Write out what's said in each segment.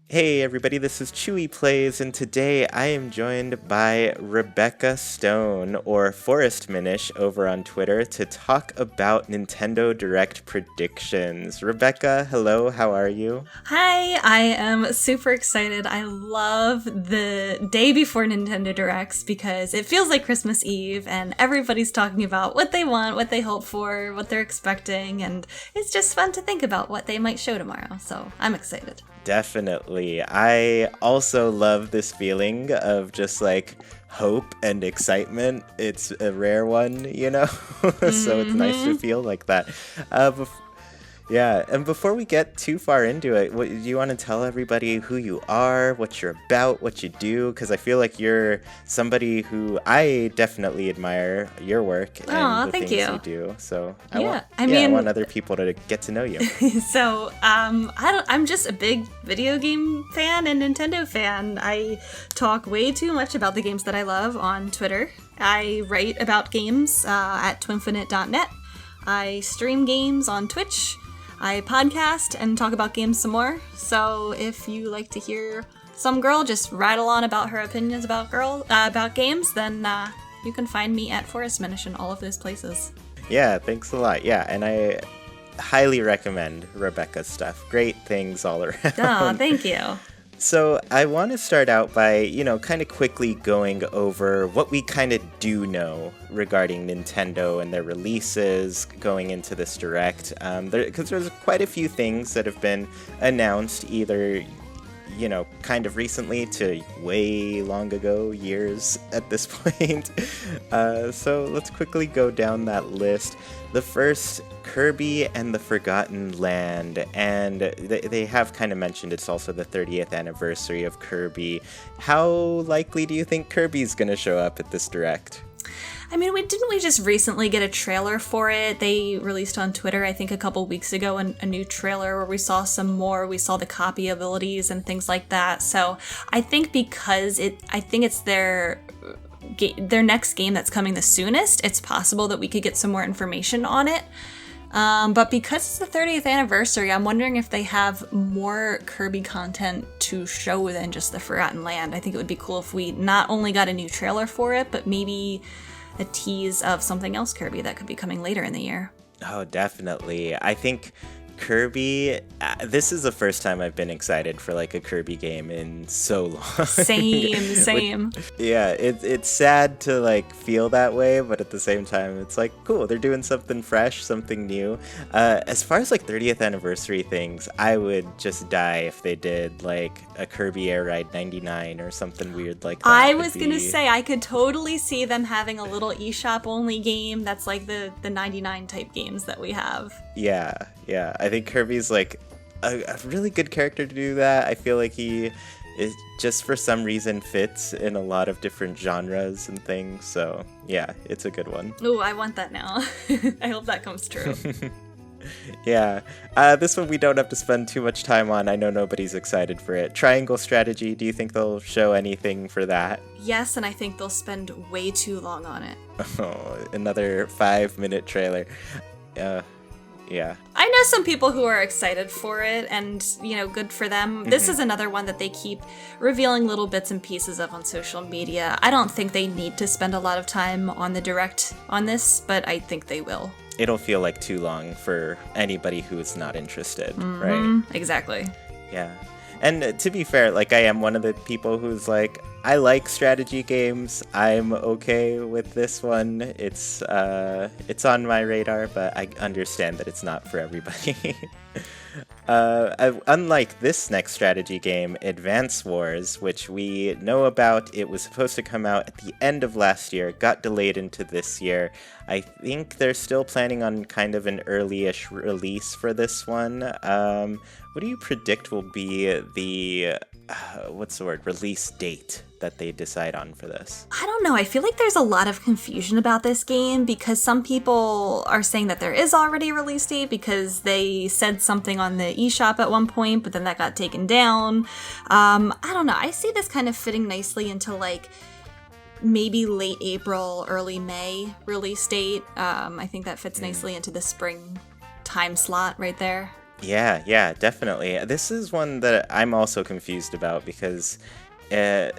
Hey everybody, this is Chuy Plays, and today I am joined by Rebecca Stone, or forestminish over on Twitter, to talk about Nintendo Direct predictions. Rebecca, hello, how are you? Hi, I am super excited. I love the day before Nintendo Directs because it feels like Christmas Eve and everybody's talking about what they want, what they hope for, what they're expecting, and it's just fun to think about what they might show tomorrow, so I'm excited. Definitely. I also love this feeling of just like hope and excitement. It's a rare one, you know? So it's nice to feel like that. Yeah, and before we get too far into it, do you want to tell everybody who you are, what you're about, what you do? Because I feel like you're somebody who I definitely admire your work and the thank things you. you do. So I want other people to get to know you. So, I'm just a big video game fan and Nintendo fan. I talk way too much about the games that I love on Twitter. I write about games at twinfinite.net. I stream games on Twitch. I podcast and talk about games some more. So if you like to hear some girl just rattle on about her opinions about games, then you can find me at forestminish in all of those places. Yeah, thanks a lot. Yeah, and I highly recommend Rebecca's stuff. Great things all around. Oh, thank you. So I want to start out by, kind of quickly going over what we kind of do know regarding Nintendo and their releases going into this Direct. Because there's quite a few things that have been announced either, kind of recently to way long ago, years at this point. So let's quickly go down that list. The first, Kirby and the Forgotten Land, and they have kind of mentioned it's also the 30th anniversary of Kirby. How likely do you think Kirby's going to show up at this Direct? I mean, didn't we just recently get a trailer for it? They released on Twitter, I think a couple weeks ago, a new trailer where we saw some more. We saw the copy abilities and things like that. So I think because it's their next game that's coming the soonest, it's possible that we could get some more information on it. But because it's the 30th anniversary, I'm wondering if they have more Kirby content to show than just the Forgotten Land. I think it would be cool if we not only got a new trailer for it, but maybe a tease of something else Kirby that could be coming later in the year. Oh, definitely. I think Kirby, this is the first time I've been excited for like a Kirby game in so long. Same. Yeah, it's sad to like feel that way, but at the same time, it's like, cool, they're doing something fresh, something new. As far as like 30th anniversary things, I would just die if they did like a Kirby Air Ride 99 or something weird like that. I was gonna say, I could totally see them having a little eShop only game that's like the 99 type games that we have. Yeah. I think Kirby's like a really good character to do that. I feel like he is just for some reason fits in a lot of different genres and things. So yeah, it's a good one. Ooh, I want that now. I hope that comes true. Yeah. This one we don't have to spend too much time on. I know nobody's excited for it. Triangle Strategy, do you think they'll show anything for that? Yes, and I think they'll spend way too long on it. Oh, another 5-minute trailer. Yeah. I know some people who are excited for it, and, good for them. Mm-hmm. This is another one that they keep revealing little bits and pieces of on social media. I don't think they need to spend a lot of time on the Direct on this, but I think they will. It'll feel like too long for anybody who's not interested, right? Exactly. Yeah. And to be fair, like, I am one of the people who's like, I like strategy games. I'm okay with this one. It's on my radar, but I understand that it's not for everybody. Unlike this next strategy game, Advance Wars, which we know about, it was supposed to come out at the end of last year, got delayed into this year. I think they're still planning on kind of an early-ish release for this one. What do you predict will be the, release date that they decide on for this? I don't know. I feel like there's a lot of confusion about this game because some people are saying that there is already a release date because they said something on the eShop at one point, but then that got taken down. I don't know. I see this kind of fitting nicely into like maybe late April, early May release date. I think that fits nicely into the spring time slot right there. Yeah, definitely. This is one that I'm also confused about because uh,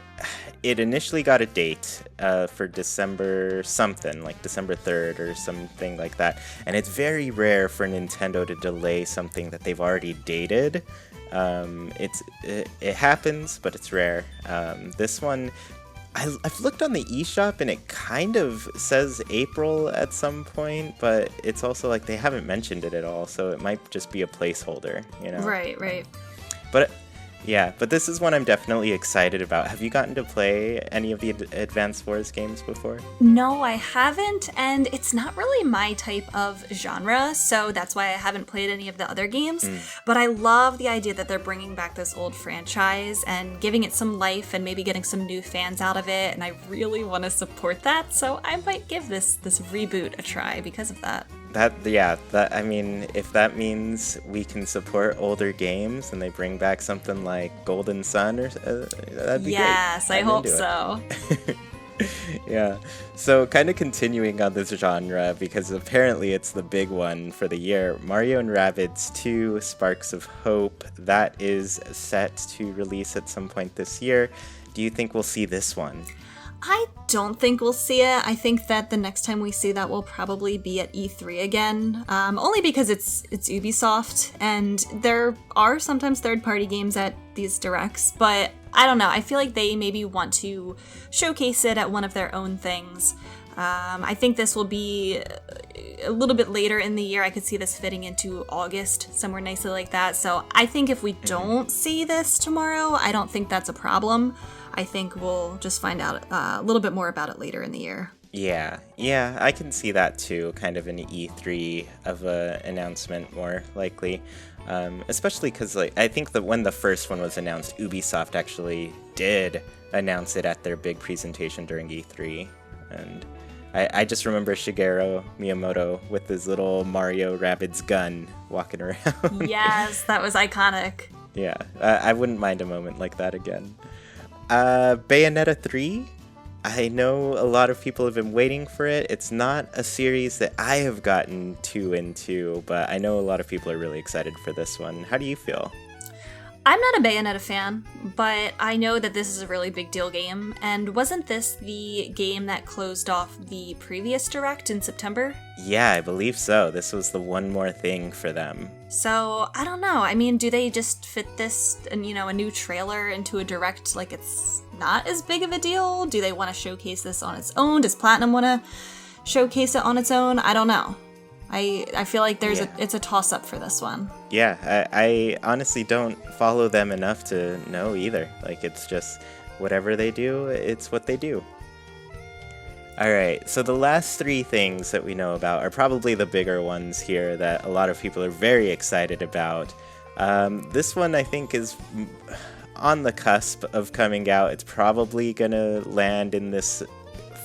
it initially got a date for December something, like December 3rd or something like that. And it's very rare for Nintendo to delay something that they've already dated. It happens, but it's rare. This one, I've looked on the eShop and it kind of says April at some point, but it's also like they haven't mentioned it at all, so it might just be a placeholder, you know? Right. But yeah, but this is one I'm definitely excited about. Have you gotten to play any of the Advance Wars games before? No, I haven't, and it's not really my type of genre, so that's why I haven't played any of the other games. But I love the idea that they're bringing back this old franchise and giving it some life and maybe getting some new fans out of it, and I really want to support that, so I might give this reboot a try because of that. I mean, if that means we can support older games and they bring back something like Golden Sun, or that'd be great. Yes, I hope so. Yeah, so kind of continuing on this genre, because apparently it's the big one for the year, Mario & Rabbids 2 Sparks of Hope, that is set to release at some point this year. Do you think we'll see this one? I don't think we'll see it. I think that the next time we see that will probably be at E3 again, only because it's Ubisoft, and there are sometimes third-party games at these directs, but I don't know. I feel like they maybe want to showcase it at one of their own things. I think this will be a little bit later in the year. I could see this fitting into August, somewhere nicely like that. So I think if we don't see this tomorrow, I don't think that's a problem. I think we'll just find out a little bit more about it later in the year. Yeah, I can see that too, kind of an E3 of a announcement more likely. Especially because I think that when the first one was announced, Ubisoft actually did announce it at their big presentation during E3. And I just remember Shigeru Miyamoto with his little Mario Rabbids gun walking around. Yes, that was iconic. Yeah, I wouldn't mind a moment like that again. Bayonetta 3, I know a lot of people have been waiting for it. It's not a series that I have gotten too into, but I know a lot of people are really excited for this one. How do you feel? I'm not a Bayonetta fan, but I know that this is a really big deal game, and wasn't this the game that closed off the previous Direct in September? Yeah, I believe so. This was the one more thing for them. So, I don't know. I mean, do they just fit this, a new trailer into a Direct like it's not as big of a deal? Do they want to showcase this on its own? Does Platinum want to showcase it on its own? I don't know. I feel like it's a toss-up for this one. Yeah, I honestly don't follow them enough to know either. Like, it's just whatever they do, it's what they do. Alright, so the last three things that we know about are probably the bigger ones here that a lot of people are very excited about. This one I think is on the cusp of coming out. It's probably gonna land in this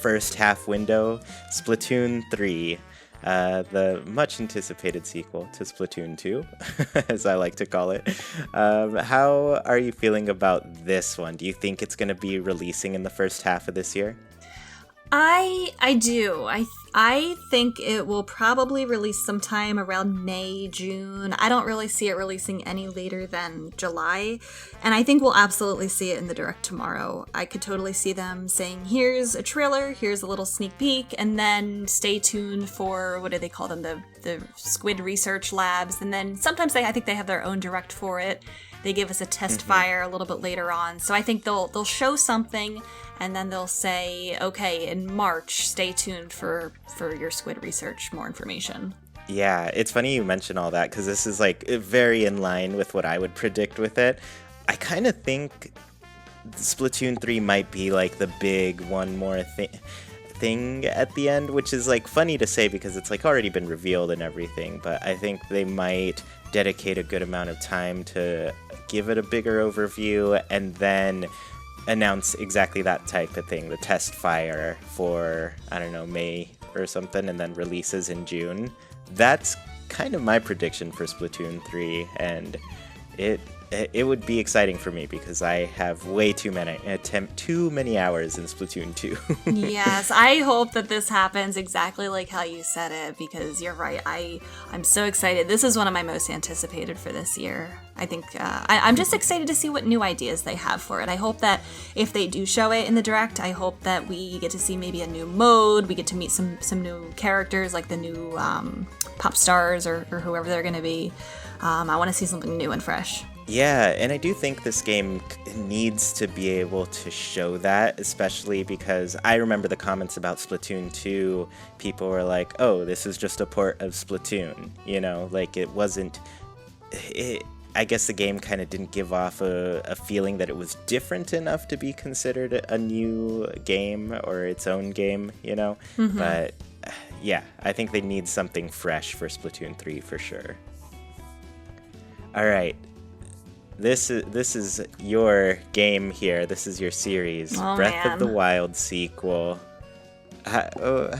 first half window. Splatoon 3. The much anticipated sequel to Splatoon 2, as I like to call it. How are you feeling about this one? Do you think it's going to be releasing in the first half of this year? I do. I think it will probably release sometime around May, June. I don't really see it releasing any later than July, and I think we'll absolutely see it in the Direct tomorrow. I could totally see them saying, here's a trailer, here's a little sneak peek, and then stay tuned for, what do they call them, the Squid Research Labs, and then sometimes I think they have their own Direct for it. They give us a test fire a little bit later on. So I think they'll show something, and then they'll say, okay, in March, stay tuned for your Squid Research, more information. Yeah, it's funny you mention all that, because this is like very in line with what I would predict with it. I kind of think Splatoon 3 might be like the big one more thing at the end, which is like funny to say because it's like already been revealed and everything, but I think they might dedicate a good amount of time to give it a bigger overview and then announce exactly that type of thing, the test fire for, I don't know, May or something, and then releases in June. That's kind of my prediction for Splatoon 3, and it it would be exciting for me because I have way too many hours in Splatoon 2. Yes, I hope that this happens exactly like how you said it, because you're right. I'm so excited. This is one of my most anticipated for this year. I think I'm just excited to see what new ideas they have for it. I hope that if they do show it in the Direct, I hope that we get to see maybe a new mode. We get to meet some new characters, like the new pop stars or whoever they're going to be. I want to see something new and fresh. Yeah, and I do think this game needs to be able to show that, especially because I remember the comments about Splatoon 2. People were like, oh, this is just a port of Splatoon, you know, like it wasn't... I guess the game kind of didn't give off a feeling that it was different enough to be considered a new game or its own game, you know? Mm-hmm. But yeah, I think they need something fresh for Splatoon 3 for sure. All right. This is your game here. This is your series, Breath of the Wild sequel. How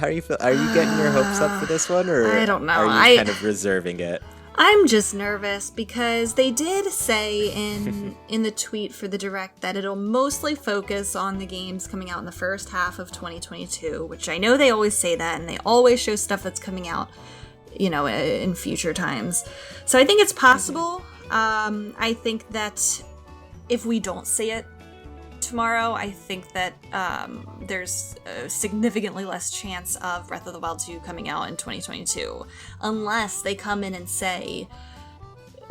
are you feel? Are you getting your hopes up for this one, or I don't know. Are you kind of reserving it? I'm just nervous because they did say in the tweet for the Direct that it'll mostly focus on the games coming out in the first half of 2022, which I know they always say that, and they always show stuff that's coming out, you know, in future times. So I think it's possible. I think that if we don't see it tomorrow, I think that there's a significantly less chance of Breath of the Wild 2 coming out in 2022, unless they come in and say,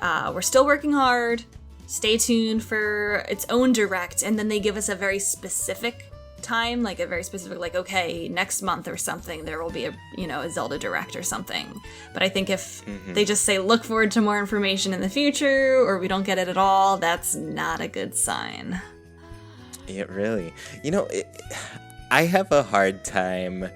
we're still working hard, stay tuned for its own Direct, and then they give us a very specific time, like a very specific, like, okay, next month or something, there will be a Zelda Direct or something. But I think if they just say, look forward to more information in the future, or we don't get it at all, that's not a good sign. Yeah, really. You know, I have a hard time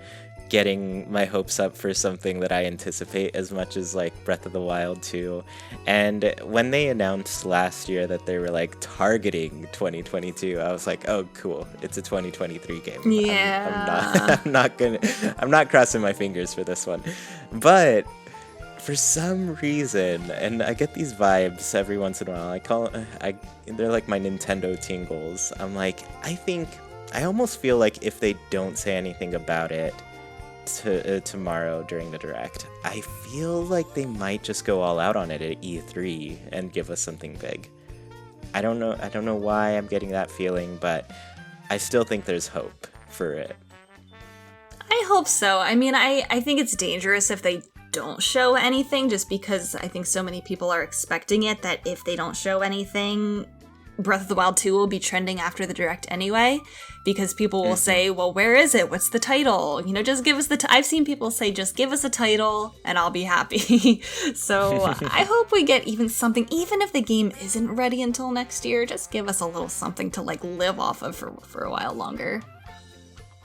getting my hopes up for something that I anticipate as much as like Breath of the Wild 2. And when they announced last year that they were like targeting 2022, I was like, oh, cool. It's a 2023 game. Yeah. I'm not crossing my fingers for this one. But for some reason, and I get these vibes every once in a while, they're like my Nintendo tingles. I'm like, I almost feel like if they don't say anything about it tomorrow during the Direct, I feel like they might just go all out on it at E3 and give us something big. I don't know why I'm getting that feeling, but I still think there's hope for it. I hope so. I mean, I think it's dangerous if they don't show anything, just because I think so many people are expecting it, that if they don't show anything, Breath of the Wild 2 will be trending after the Direct anyway, because people will say, well, where is it? What's the title? You know, just give us I've seen people say, just give us a title and I'll be happy. So I hope we get even something, even if the game isn't ready until next year, just give us a little something to like live off of for a while longer.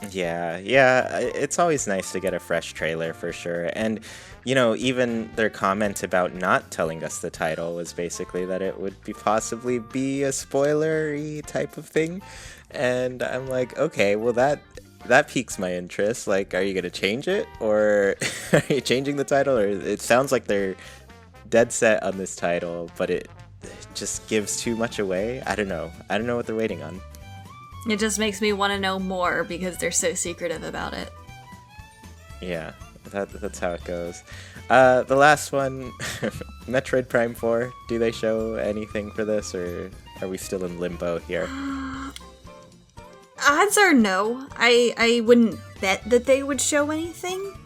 Yeah, it's always nice to get a fresh trailer for sure. And, you know, even their comment about not telling us the title was basically that it would possibly be a spoilery type of thing. And I'm like, okay, well that piques my interest. Like, are you going to change it? Or are you changing the title? Or it sounds like they're dead set on this title, but it just gives too much away. I don't know what they're waiting on. It just makes me want to know more because they're so secretive about it. Yeah, that's how it goes. The last one, Metroid Prime 4. Do they show anything for this, or are we still in limbo here? Odds are no. I wouldn't bet that they would show anything,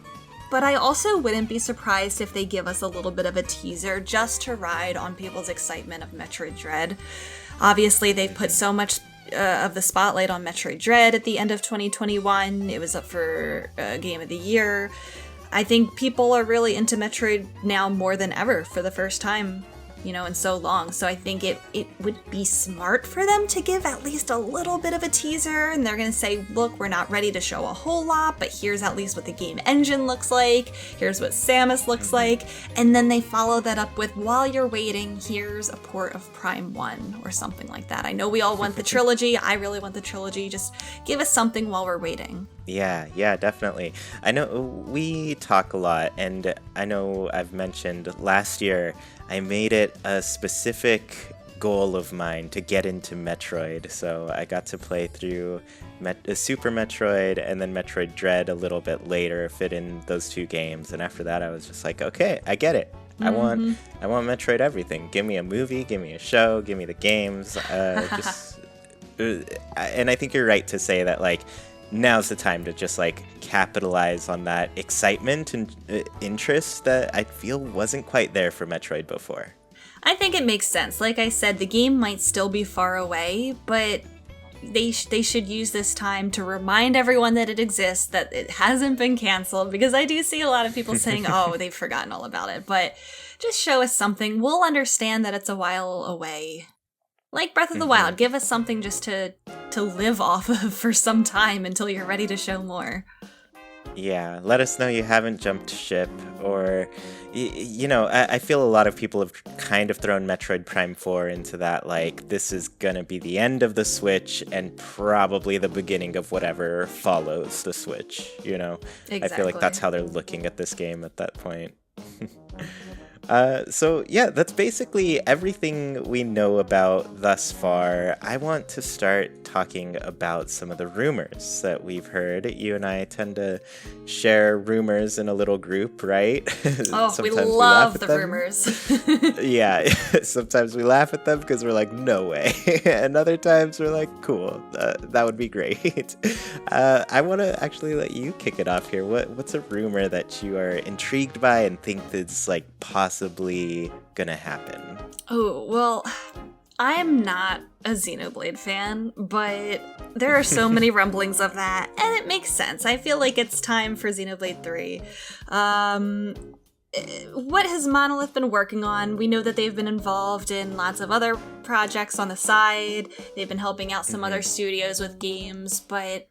but I also wouldn't be surprised if they give us a little bit of a teaser just to ride on people's excitement of Metroid Dread. Obviously, they've put so much of the spotlight on Metroid Dread at the end of 2021. It was up for Game of the Year. I think people are really into Metroid now more than ever for the first time, you know, in so long. So I think it would be smart for them to give at least a little bit of a teaser, and they're going to say, look, we're not ready to show a whole lot, but here's at least what the game engine looks like, here's what Samus looks like, and then they follow that up with, while you're waiting, here's a port of Prime 1 or something like that. I know we all want the trilogy, I really want the trilogy, just give us something while we're waiting. Yeah, definitely. I know we talk a lot, and I know I've mentioned last year I made it a specific goal of mine to get into Metroid. So I got to play through Super Metroid and then Metroid Dread a little bit later, fit in those 2 games. And after that, I was just like, okay, I get it. I want Metroid everything. Give me a movie, give me a show, give me the games. And I think you're right to say that, like, now's the time to just, like, capitalize on that excitement and interest that I feel wasn't quite there for Metroid before. I think it makes sense. Like I said, the game might still be far away, but they should use this time to remind everyone that it exists, that it hasn't been canceled, because I do see a lot of people saying, oh, they've forgotten all about it. But just show us something. We'll understand that it's a while away. Like Breath of the Wild, give us something just to live off of for some time until you're ready to show more. Yeah, let us know you haven't jumped ship, or, I feel a lot of people have kind of thrown Metroid Prime 4 into that, like, this is gonna be the end of the Switch and probably the beginning of whatever follows the Switch, Exactly. I feel like that's how they're looking at this game at that point. So yeah, that's basically everything we know about thus far. I want to start talking about some of the rumors that we've heard. You and I tend to share rumors in a little group, right? Oh, we love the rumors. Yeah, sometimes we laugh at them because we're like, no way. And other times we're like, cool, that would be great. I want to actually let you kick it off here. What's a rumor that you are intrigued by and think that's like possibly gonna happen? Oh, well, I'm not a Xenoblade fan, but there are so many rumblings of that, and it makes sense. I feel like it's time for Xenoblade 3. What has Monolith been working on? We know that they've been involved in lots of other projects on the side. They've been helping out some other studios with games, but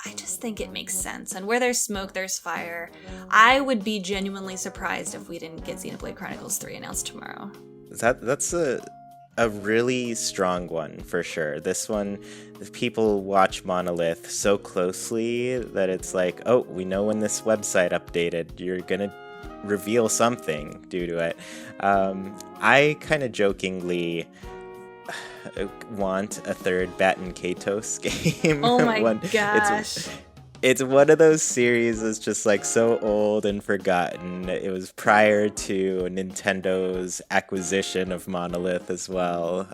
I just think it makes sense. And where there's smoke, there's fire. I would be genuinely surprised if we didn't get Xenoblade Chronicles 3 announced tomorrow. That's a really strong one for sure. This one, people watch Monolith so closely that it's like, oh, we know when this website updated, you're gonna reveal something due to it. I kind of jokingly want a third Baton Kaitos game. Oh my gosh. It's one of those series that's just like so old and forgotten. It was prior to Nintendo's acquisition of Monolith as well.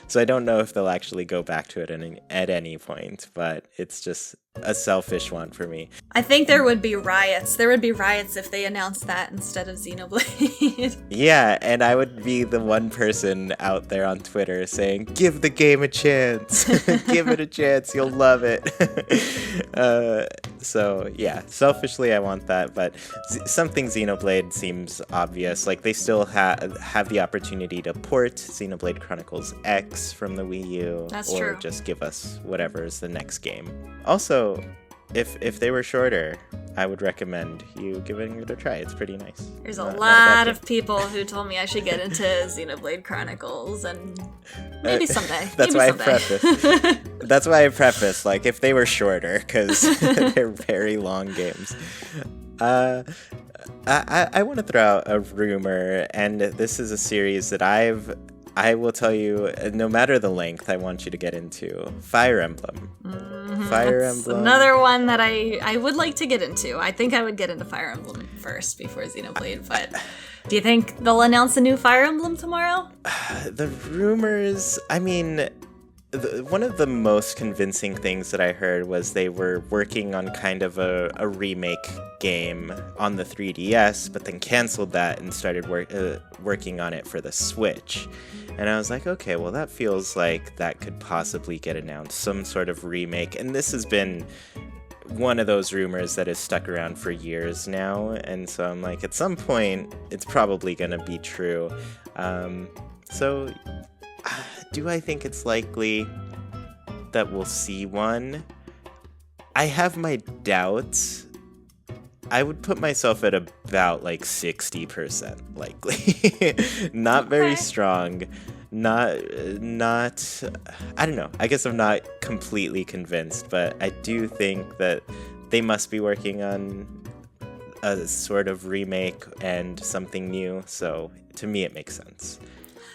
So I don't know if they'll actually go back to it at any point, but it's just a selfish one for me. I think there would be riots. There would be riots if they announced that instead of Xenoblade. Yeah, and I would be the one person out there on Twitter saying, give the game a chance. Give it a chance. You'll love it. So yeah, selfishly I want that, but something Xenoblade seems obvious. Like they still have the opportunity to port Xenoblade Chronicles X from the Wii U. That's or true. Just give us whatever is the next game. Also, if they were shorter, I would recommend you giving it a try. It's pretty nice. There's a lot of people who told me I should get into Xenoblade Chronicles, and maybe someday. That's why I preface, like, if they were shorter, because they're very long games. I want to throw out a rumor, and this is a series that I will tell you, no matter the length, I want you to get into Fire Emblem. Fire Emblem. Another one that I would like to get into. I think I would get into Fire Emblem first before Xenoblade, but do you think they'll announce a new Fire Emblem tomorrow? The rumors, I mean, one of the most convincing things that I heard was they were working on kind of a remake game on the 3DS, but then canceled that and started working on it for the Switch. And I was like, okay, well, that feels like that could possibly get announced, some sort of remake. And this has been one of those rumors that has stuck around for years now. And so I'm like, at some point, it's probably going to be true. So do I think it's likely that we'll see one? I have my doubts. I would put myself at about like 60% likely. Not very strong. Not I don't know. I guess I'm not completely convinced, but I do think that they must be working on a sort of remake and something new. So to me it makes sense.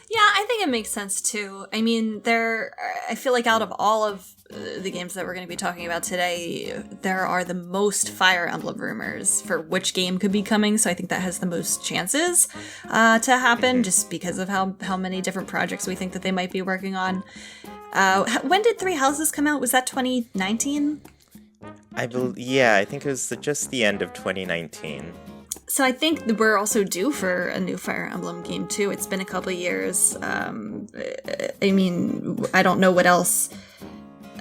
Yeah, I think it makes sense too. I mean, I feel like out of all of the games that we're going to be talking about today, there are the most Fire Emblem rumors for which game could be coming. So I think that has the most chances to happen, just because of how many different projects we think that they might be working on. When did Three Houses come out? Was that 2019? I think it was just the end of 2019. So I think we're also due for a new Fire Emblem game too. It's been a couple of years. I mean, I don't know what else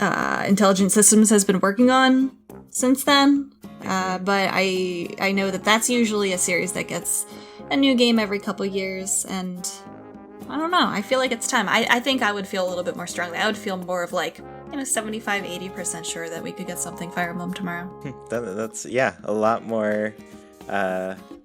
Intelligent Systems has been working on since then, but I know that that's usually a series that gets a new game every couple of years, and I don't know. I feel like it's time. I think I would feel a little bit more strongly. I would feel more of like, 75-80% sure that we could get something Fire Emblem tomorrow. That's a lot more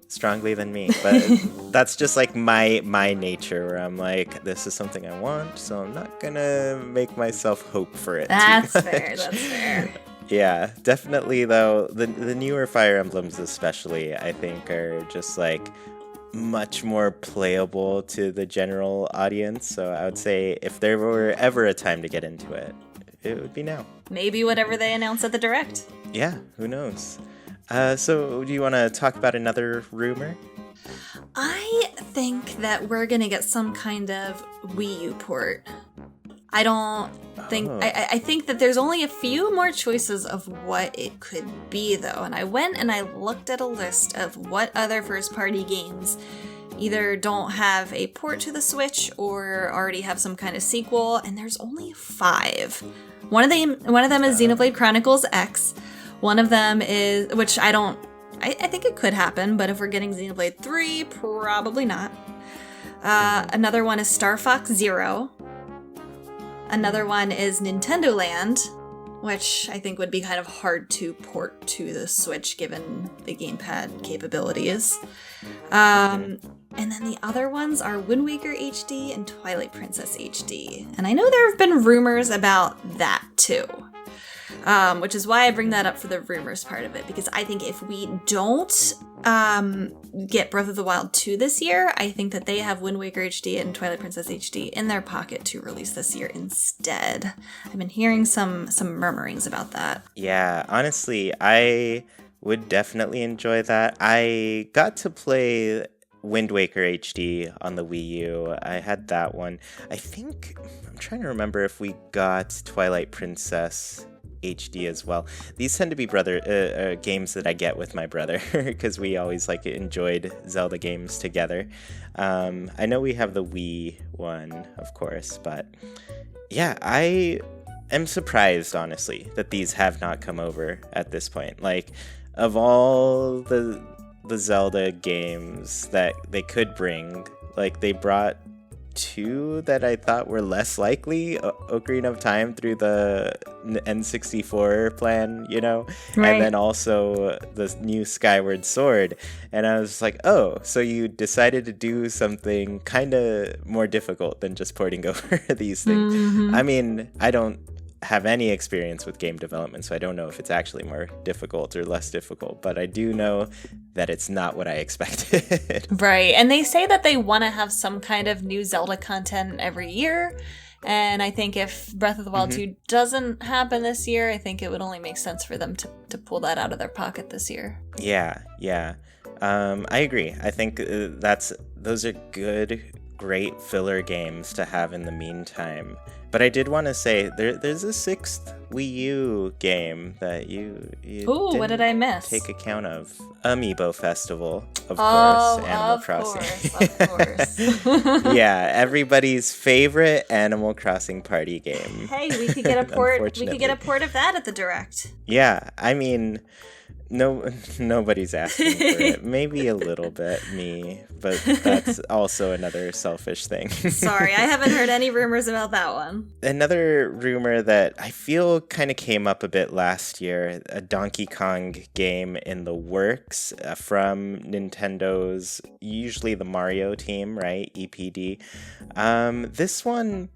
strongly than me, but that's just like my nature, where I'm like, this is something I want, so I'm not gonna make myself hope for it. That's fair. Yeah, definitely though, the newer Fire Emblems especially, I think, are just like much more playable to the general audience. So I would say if there were ever a time to get into it, it would be now. Maybe whatever they announce at the Direct. Yeah, who knows? So do you want to talk about another rumor? I think that we're going to get some kind of Wii U port. I don't think... I think that there's only a few more choices of what it could be, though. And I went and I looked at a list of what other first-party games either don't have a port to the Switch or already have some kind of sequel, and there's only 5. One of them is Xenoblade Chronicles X. One of them is, which I think it could happen, but if we're getting Xenoblade 3, probably not. Another one is Star Fox Zero. Another one is Nintendo Land, which I think would be kind of hard to port to the Switch given the gamepad capabilities. And then the other ones are Wind Waker HD and Twilight Princess HD. And I know there have been rumors about that too. Which is why I bring that up for the rumors part of it, because I think if we don't get Breath of the Wild 2 this year, I think that they have Wind Waker HD and Twilight Princess HD in their pocket to release this year instead. I've been hearing some murmurings about that. Yeah, honestly, I would definitely enjoy that. I got to play Wind Waker HD on the Wii U. I had that one. I'm trying to remember if we got Twilight Princess HD as well. These tend to be games that I get with my brother because we always enjoyed Zelda games together. I know we have the Wii one, of course, but yeah, I am surprised, honestly, that these have not come over at this point. Like, of all the Zelda games that they could bring, they brought 2 that I thought were less likely. Ocarina of Time through the N64 plan, Right. And then also the new Skyward Sword. And I was like, oh, so you decided to do something kind of more difficult than just porting over these things. Mm-hmm. I mean, I don't have any experience with game development, so I don't know if it's actually more difficult or less difficult, but I do know that it's not what I expected. Right, and they say that they want to have some kind of new Zelda content every year, and I think if Breath of the Wild 2 doesn't happen this year, I think it would only make sense for them to pull that out of their pocket this year. Yeah. I agree. I think those are great filler games to have in the meantime. But I did want to say there's a 6th Wii U game that you Ooh, what did I miss? Take account of. Amiibo Festival, of course, Animal Crossing. Of course. Yeah, everybody's favorite Animal Crossing party game. Hey, we could get a port. We could get a port of that at the Direct. Yeah, I mean, nobody's asking for it. Maybe a little bit, me, but that's also another selfish thing. Sorry, I haven't heard any rumors about that one. Another rumor that I feel kind of came up a bit last year, a Donkey Kong game in the works from Nintendo's, usually the Mario team, right? EPD. This one,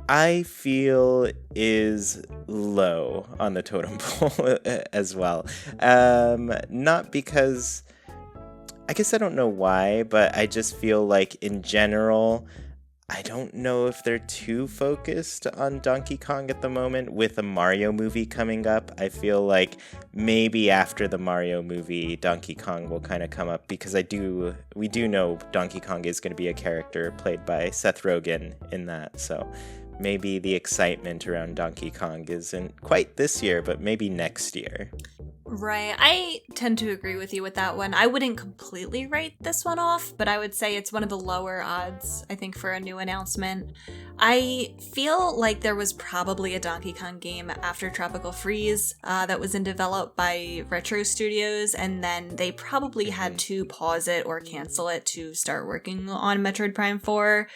I feel, is low on the totem pole as well. Not because, I guess I don't know why, but I just feel like in general, I don't know if they're too focused on Donkey Kong at the moment. With a Mario movie coming up, I feel like maybe after the Mario movie, Donkey Kong will kind of come up, because we do know Donkey Kong is going to be a character played by Seth Rogen in that, so maybe the excitement around Donkey Kong isn't quite this year, but maybe next year. Right. I tend to agree with you with that one. I wouldn't completely write this one off, but I would say it's one of the lower odds, I think, for a new announcement. I feel like there was probably a Donkey Kong game after Tropical Freeze that was in develop by Retro Studios, and then they probably had to pause it or cancel it to start working on Metroid Prime 4.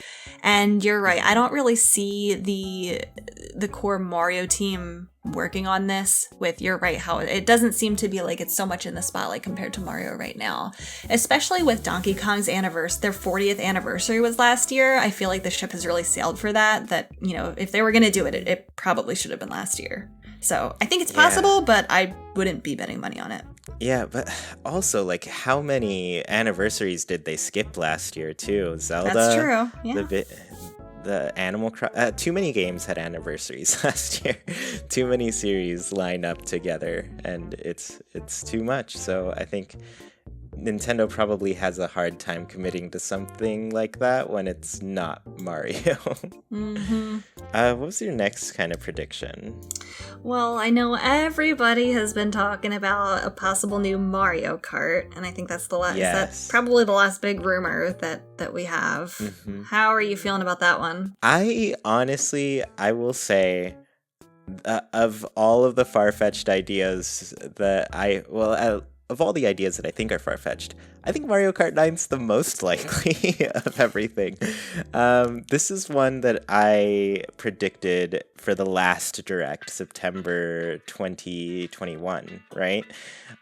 And you're right, I don't really see the core Mario team working on this with, you're right, how it doesn't seem to be like it's so much in the spotlight compared to Mario right now, especially with Donkey Kong's anniversary. Their 40th anniversary was last year. I feel like the ship has really sailed for that, you know, if they were going to do it, it probably should have been last year. So I think it's possible, but I wouldn't be betting money on it. Yeah, but also, like, how many anniversaries did they skip last year too? Zelda. That's true. Yeah. The too many games had anniversaries last year. Too many series line up together, and it's too much. So I think Nintendo probably has a hard time committing to something like that when it's not Mario. What was your next kind of prediction? Well, I know everybody has been talking about a possible new Mario Kart, and I think that's the last. Yes. That's probably the last big rumor that we have. How are you feeling about that one? I will say, of all of the far-fetched ideas of all the ideas that I think are far-fetched, I think Mario Kart 9's the most likely of everything. This is one that I predicted for the last Direct, September 2021, right?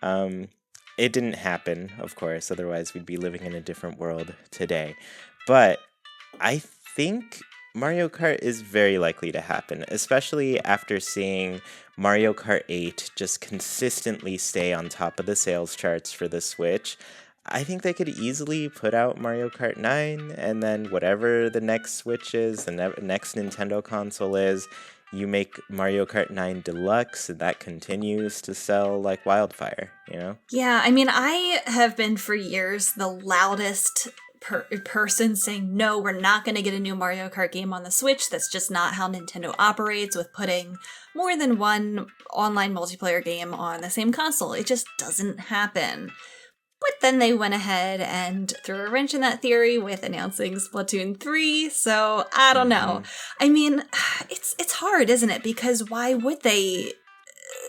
It didn't happen, of course, otherwise we'd be living in a different world today. But I think Mario Kart is very likely to happen, especially after seeing Mario Kart 8 just consistently stay on top of the sales charts for the Switch. I think they could easily put out Mario Kart 9, and then whatever the next Switch is, the next Nintendo console is, you make Mario Kart 9 Deluxe, and that continues to sell like wildfire, you know? Yeah, I mean, I have been for years the loudest person saying, no, we're not going to get a new Mario Kart game on the Switch. That's just not how Nintendo operates with putting more than one online multiplayer game on the same console. It just doesn't happen. But then they went ahead and threw a wrench in that theory with announcing Splatoon 3, so I don't know. I mean, it's hard, isn't it? Because why would they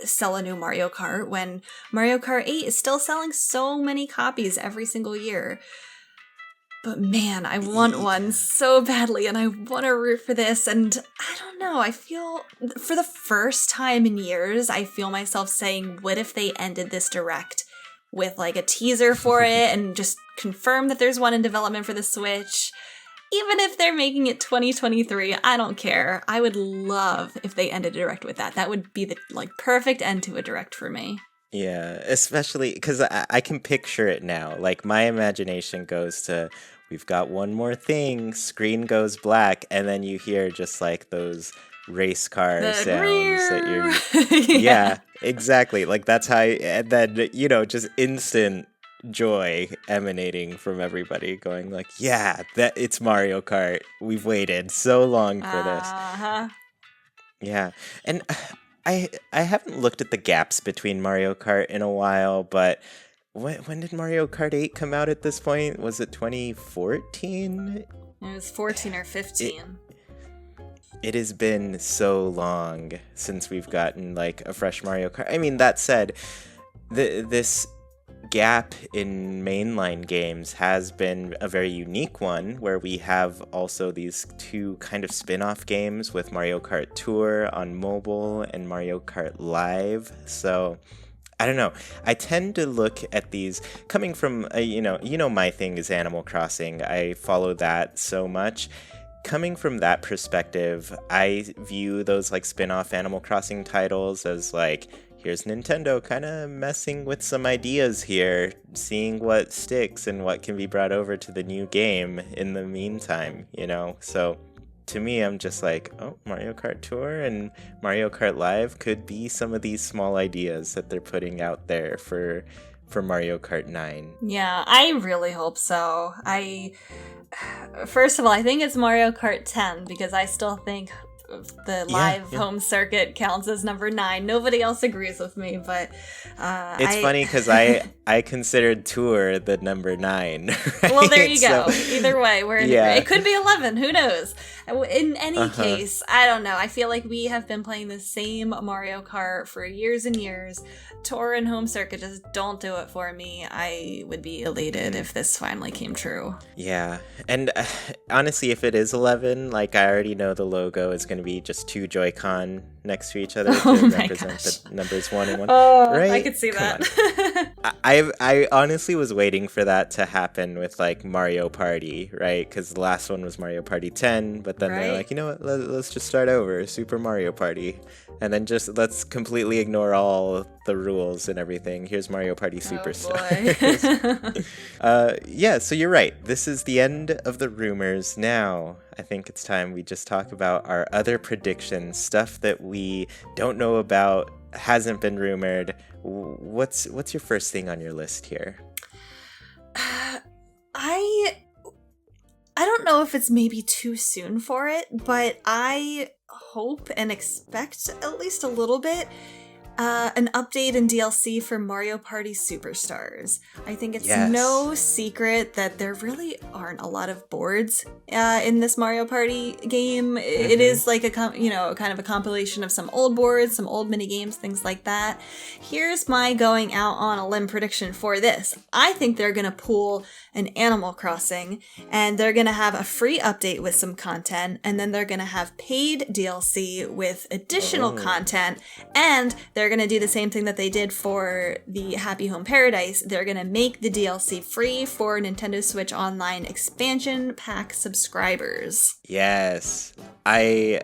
sell a new Mario Kart when Mario Kart 8 is still selling so many copies every single year? But man, I want one so badly, and I want to root for this, and I don't know, I feel, for the first time in years, I feel myself saying, what if they ended this Direct with like a teaser for it and just confirm that there's one in development for the Switch? Even if they're making it 2023, I don't care. I would love if they ended a Direct with that. That would be the like perfect end to a Direct for me. Yeah, especially because I can picture it now. Like, my imagination goes to, we've got one more thing, screen goes black, and then you hear just like those race car sounds that you're... Yeah, exactly. Like, that's how... And then, you know, just instant joy emanating from everybody going like, yeah, it's Mario Kart. We've waited so long for this. Yeah, and... I haven't looked at the gaps between Mario Kart in a while, but when did Mario Kart 8 come out at this point? Was it 2014? It was 14 or 15. It has been so long since we've gotten like a fresh Mario Kart. I mean, that said, this gap in mainline games has been a very unique one, where we have also these two kind of spin-off games with Mario Kart Tour on mobile and Mario Kart Live. So I don't know. I tend to look at these coming from my thing is Animal Crossing. I follow that so much. Coming from that perspective, I view those like spin-off Animal Crossing titles as like, here's Nintendo kind of messing with some ideas here, seeing what sticks and what can be brought over to the new game in the meantime, So to me, I'm just like, oh, Mario Kart Tour and Mario Kart Live could be some of these small ideas that they're putting out there for Mario Kart 9. Yeah, I really hope so. First of all, I think it's Mario Kart 10 because I still think the live home circuit counts as number 9. Nobody else agrees with me, but it's funny because I considered Tour the number 9. Right? Well, there you go. Either way, we're in it could be 11. Who knows? In any case, I don't know. I feel like we have been playing the same Mario Kart for years and years. Tour and home circuit just don't do it for me. I would be elated if this finally came true. Yeah, and honestly, if it is 11, like I already know the logo is going to be just 2 Joy-Con next to each other to represent the numbers 1 and 1. Oh, right? I could see that. I honestly was waiting for that to happen with like Mario Party, right? Because the last one was Mario Party 10, but then they're like, you know what? Let's just start over, Super Mario Party, and then just let's completely ignore all the rules and everything. Here's Mario Party Superstars. So you're right. This is the end of the rumors. Now, I think it's time we just talk about our other predictions, stuff that we don't know about, hasn't been rumored. What's your first thing on your list here? I don't know if it's maybe too soon for it, but I hope and expect at least a little bit an update and DLC for Mario Party Superstars. I think it's no secret that there really aren't a lot of boards in this Mario Party game. Mm-hmm. It is like kind of a compilation of some old boards, some old mini games, things like that. Here's my going out on a limb prediction for this. I think they're gonna pull an Animal Crossing, and they're gonna have a free update with some content, and then they're gonna have paid DLC with additional content, and they're going to do the same thing that they did for the Happy Home Paradise. They're going to make the DLC free for Nintendo Switch Online expansion pack subscribers. Yes. I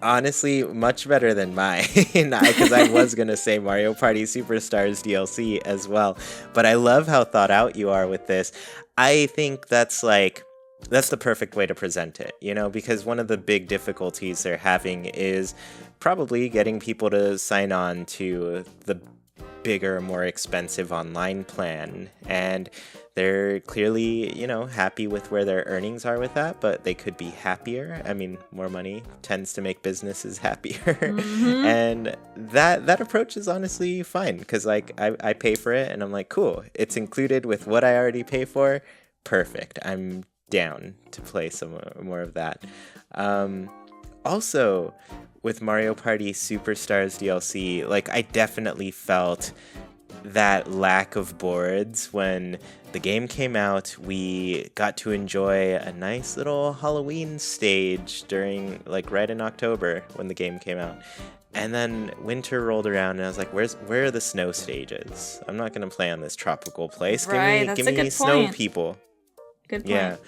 honestly, much better than mine, because I was going to say Mario Party Superstars DLC as well. But I love how thought out you are with this. I think that's the perfect way to present it, because one of the big difficulties they're having is probably getting people to sign on to the bigger, more expensive online plan. And they're clearly, happy with where their earnings are with that, but they could be happier. I mean, more money tends to make businesses happier. Mm-hmm. And that approach is honestly fine, because I pay for it and I'm like, cool, it's included with what I already pay for. Perfect. I'm down to play some more of that. Also, with Mario Party Superstars DLC, I definitely felt that lack of boards when the game came out. We got to enjoy a nice little Halloween stage during right in October when the game came out. And then winter rolled around and I was like, where are the snow stages? I'm not going to play on this tropical place. Right, give me snow point. People. Good point.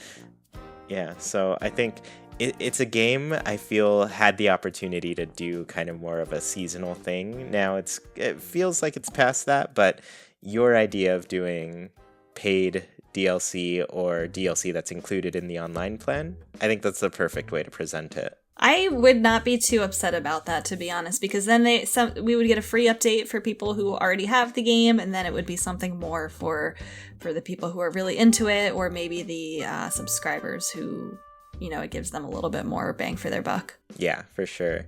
Yeah, so I think it's a game I feel had the opportunity to do kind of more of a seasonal thing. Now it feels like it's past that, but your idea of doing paid DLC or DLC that's included in the online plan, I think that's the perfect way to present it. I would not be too upset about that, to be honest, because then we would get a free update for people who already have the game, and then it would be something more for the people who are really into it, or maybe the subscribers who, it gives them a little bit more bang for their buck. Yeah, for sure.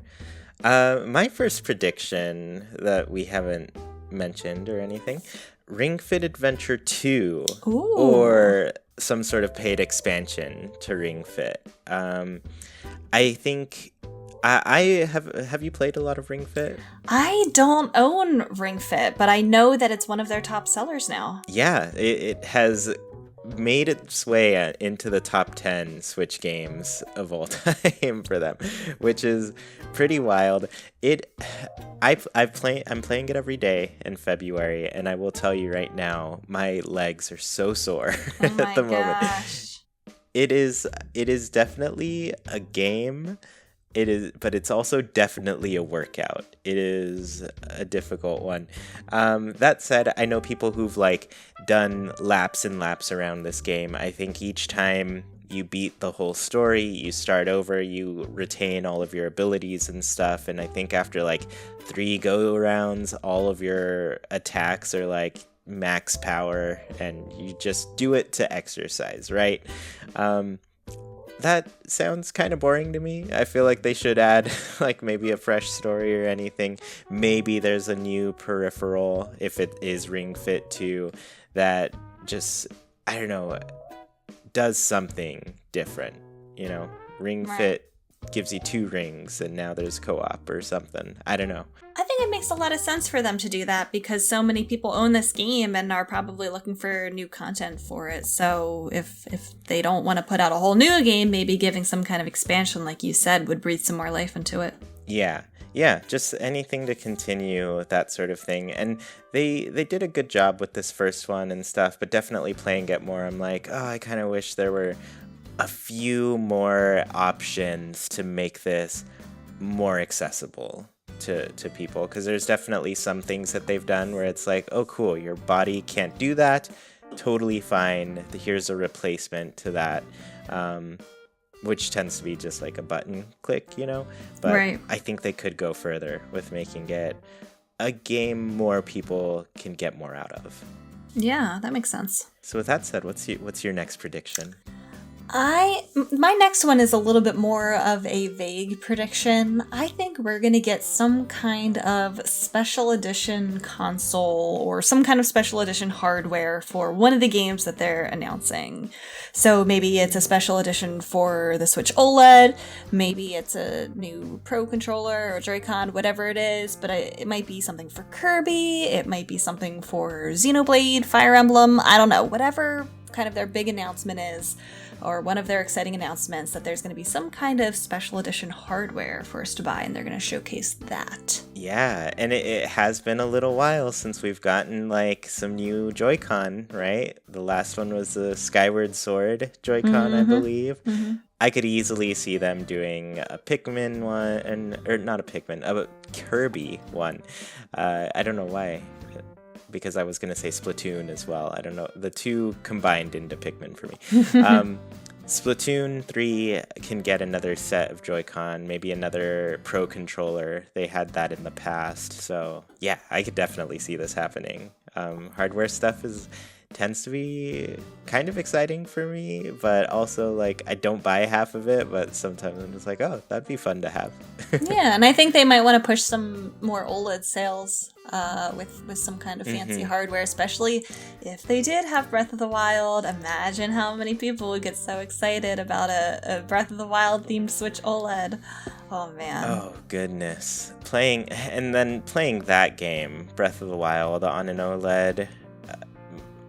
My first prediction that we haven't mentioned or anything, Ring Fit Adventure 2. Ooh. Or some sort of paid expansion to Ring Fit. I think have you played a lot of Ring Fit? I don't own Ring Fit, but I know that it's one of their top sellers now. Yeah, it has made its way into the top 10 Switch games of all time for them, which is pretty wild. I'm playing it every day in February, and I will tell you right now, my legs are so sore at the moment. Gosh. It is definitely a game It is, but it's also definitely a workout. It is a difficult one. That said, I know people who've like done laps and laps around this game. I think each time you beat the whole story, you start over, you retain all of your abilities and stuff. And I think after like 3 go rounds, all of your attacks are like max power, and you just do it to exercise, right? That sounds kind of boring to me. I feel like they should add like maybe a fresh story or anything. Maybe there's a new peripheral, if it is Ring Fit 2, that just, I don't know, does something different. You know, Ring Fit gives you 2 rings and now there's co-op or something. I don't know. I think it makes a lot of sense for them to do that because so many people own this game and are probably looking for new content for it. So if they don't want to put out a whole new game, maybe giving some kind of expansion, like you said, would breathe some more life into it. Yeah, just anything to continue that sort of thing. And they did a good job with this first one and stuff, but definitely playing it more, I'm like, oh, I kind of wish there were a few more options to make this more accessible to people, because there's definitely some things that they've done where it's like, oh cool, your body can't do that, totally fine, here's a replacement to that, which tends to be just like a button click, you know, but I think they could go further with making it a game more people can get more out of. Yeah, that makes sense. So with that said, what's your next prediction? My next one is a little bit more of a vague prediction. I think we're going to get some kind of special edition console or some kind of special edition hardware for one of the games that they're announcing. So maybe it's a special edition for the Switch OLED, maybe it's a new Pro controller or Joy-Con, whatever it is, but it might be something for Kirby, it might be something for Xenoblade, Fire Emblem, I don't know, whatever kind of their big announcement is, or one of their exciting announcements, that there's going to be some kind of special edition hardware for us to buy, and they're going to showcase that. Yeah, and it has been a little while since we've gotten like some new Joy-Con, right? The last one was the Skyward Sword Joy-Con, I believe. Mm-hmm. I could easily see them doing a Pikmin one, or not a Pikmin, a Kirby one. I don't know why, because I was going to say Splatoon as well. I don't know. The two combined into Pikmin for me. Splatoon 3 can get another set of Joy-Con, maybe another Pro controller. They had that in the past. So yeah, I could definitely see this happening. Hardware stuff tends to be kind of exciting for me, but also like I don't buy half of it, but sometimes I'm just like, oh, that'd be fun to have. Yeah, and I think they might want to push some more OLED sales with some kind of fancy hardware, especially if they did have Breath of the Wild. Imagine how many people would get so excited about a Breath of the Wild themed Switch OLED. Oh man. Oh goodness. Playing that game, Breath of the Wild, on an OLED,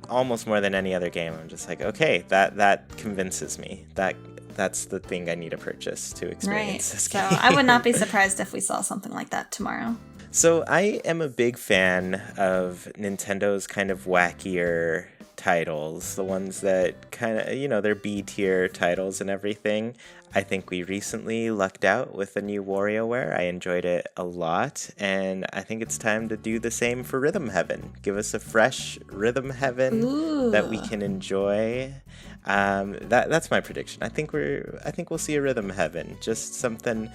almost more than any other game, I'm just like, okay, that convinces me. That's the thing I need to purchase to experience this game. So I would not be surprised if we saw something like that tomorrow. So I am a big fan of Nintendo's kind of wackier titles, the ones that kind of, they're B-tier titles and everything. I think we recently lucked out with the new WarioWare. I enjoyed it a lot, and I think it's time to do the same for Rhythm Heaven. Give us a fresh Rhythm Heaven that we can enjoy. That's my prediction. I think we'll see a Rhythm Heaven, just something.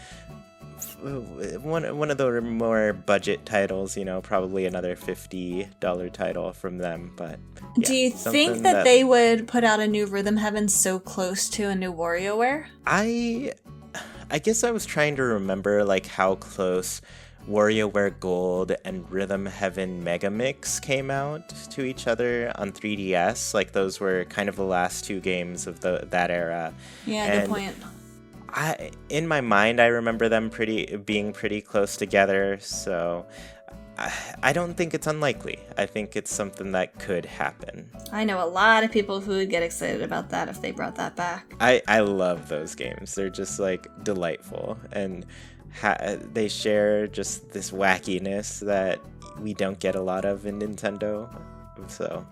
One of the more budget titles, probably another $50 title from them. But yeah, do you think that they would put out a new Rhythm Heaven so close to a new WarioWare? I guess I was trying to remember like how close WarioWare Gold and Rhythm Heaven Mega Mix came out to each other on 3DS. Like those were kind of the last 2 games of that era. Yeah, good point. In my mind, I remember them being pretty close together, so I don't think it's unlikely. I think it's something that could happen. I know a lot of people who would get excited about that if they brought that back. I love those games. They're just like delightful, and they share just this wackiness that we don't get a lot of in Nintendo. So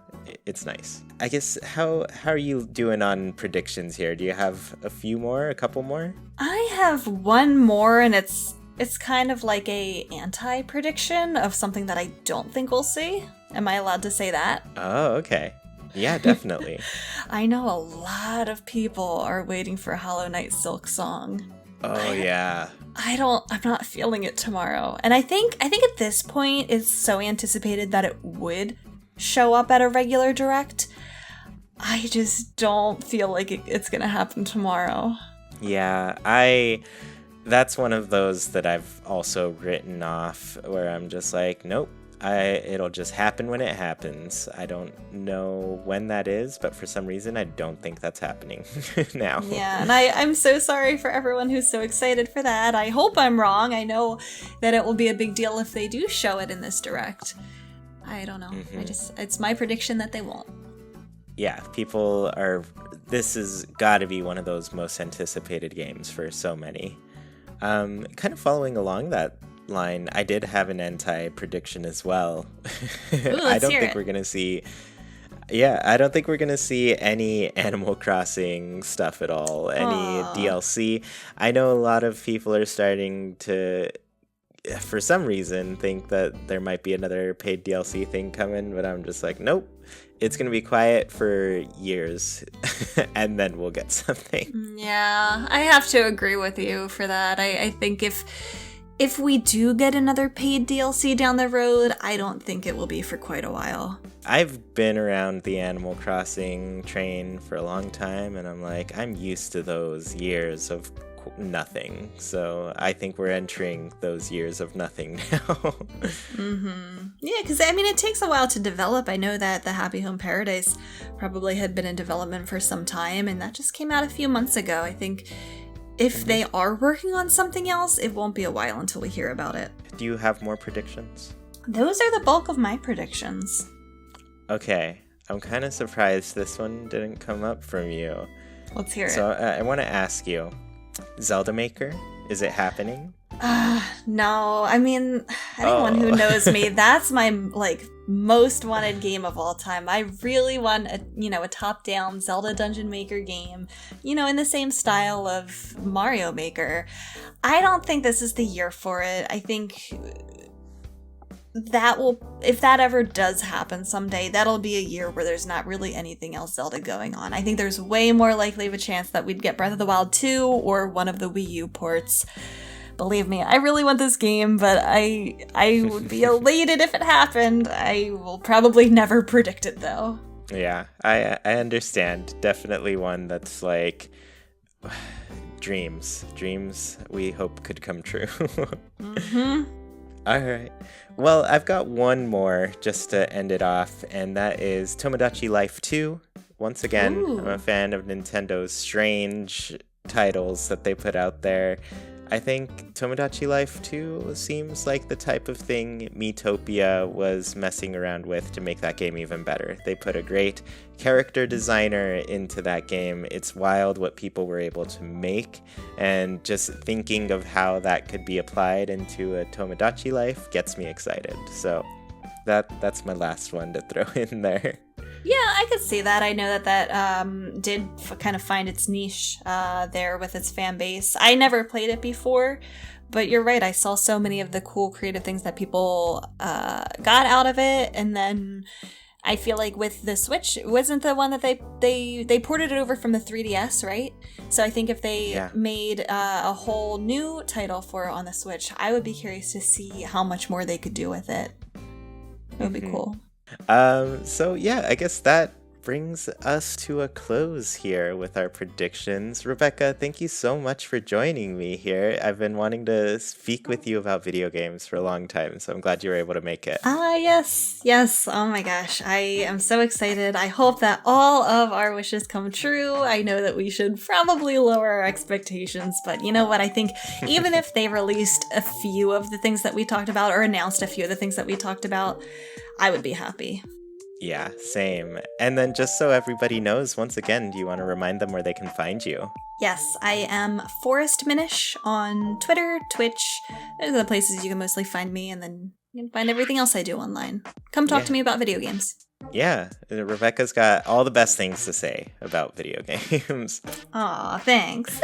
it's nice. I guess, how are you doing on predictions here? Do you have a few more, a couple more? I have one more, and it's kind of like a anti-prediction of something that I don't think we'll see. Am I allowed to say that? Oh, okay. Yeah, definitely. I know a lot of people are waiting for Hollow Knight Silk Song. Oh, yeah. I'm not feeling it tomorrow. And I think at this point it's so anticipated that it would show up at a regular direct. I just don't feel like it's gonna happen tomorrow. Yeah, that's one of those that I've also written off, where I'm just like, nope, it'll just happen when it happens. I don't know when that is, but for some reason I don't think that's happening now. Yeah, and I'm so sorry for everyone who's so excited for that. I hope I'm wrong. I know that it will be a big deal if they do show it in this direct. I don't know. It's my prediction that they won't. Yeah, this has got to be one of those most anticipated games for so many. Kind of following along that line, I did have an anti-prediction as well. Ooh, I don't think we're going to see... Yeah, I don't think we're going to see any Animal Crossing stuff at all, any DLC. I know a lot of people are starting to, for some reason, think that there might be another paid DLC thing coming, but I'm just like, nope. It's going to be quiet for years, and then we'll get something. Yeah, I have to agree with you for that. I think if we do get another paid DLC down the road, I don't think it will be for quite a while. I've been around the Animal Crossing train for a long time, and I'm like, I'm used to those years of nothing. So I think we're entering those years of nothing now. Yeah, because it takes a while to develop. I know that the Happy Home Paradise probably had been in development for some time, and that just came out a few months ago. I think if they are working on something else, it won't be a while until we hear about it. Do you have more predictions? Those are the bulk of my predictions. Okay, I'm kind of surprised this one didn't come up from you. Let's hear it. So I want to ask you, Zelda Maker, is it happening? No. Anyone who knows me, that's my most wanted game of all time. I really want a top-down Zelda Dungeon Maker game, in the same style of Mario Maker. I don't think this is the year for it. I think if that ever does happen someday, that'll be a year where there's not really anything else Zelda going on. I think there's way more likely of a chance that we'd get Breath of the Wild 2 or one of the Wii U ports. Believe me, I really want this game, but I would be elated if it happened. I will probably never predict it, though. Yeah, I understand. Definitely one that's like... dreams we hope could come true. All right. Well, I've got one more just to end it off, and that is Tomodachi Life 2. Once again, Ooh. I'm a fan of Nintendo's strange titles that they put out there. I think Tomodachi Life 2 seems like the type of thing Miitopia was messing around with to make that game even better. They put a great character designer into that game. It's wild what people were able to make, and just thinking of how that could be applied into a Tomodachi Life gets me excited. So that's my last one to throw in there. Yeah, I could see that. I know that did kind of find its niche there with its fan base. I never played it before, but you're right. I saw so many of the cool creative things that people got out of it, and then I feel like with the Switch, it wasn't the one that they ported it over from the 3DS, right? So I think if they made a whole new title for it on the Switch, I would be curious to see how much more they could do with it. It would be cool. So yeah, I guess that brings us to a close here with our predictions. Rebecca, thank you so much for joining me here. I've been wanting to speak with you about video games for a long time, so I'm glad you were able to make it. Yes. Oh my gosh, I am so excited. I hope that all of our wishes come true. I know that we should probably lower our expectations, but you know what? I think even if they released a few of the things that we talked about or announced a few of the things that we talked about, I would be happy. Yeah, same. And then just so everybody knows, once again, do you want to remind them where they can find you? Yes, I am forestminish on Twitter, Twitch. Those are the places you can mostly find me, and then you can find everything else I do online. Come talk to me about video games. Yeah, Rebecca's got all the best things to say about video games. Aw, thanks.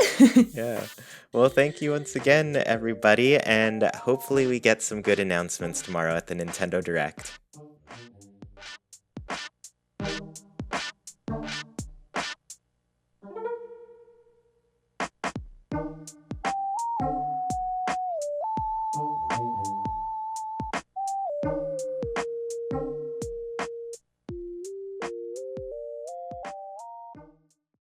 Yeah. Well, thank you once again, everybody, and hopefully we get some good announcements tomorrow at the Nintendo Direct.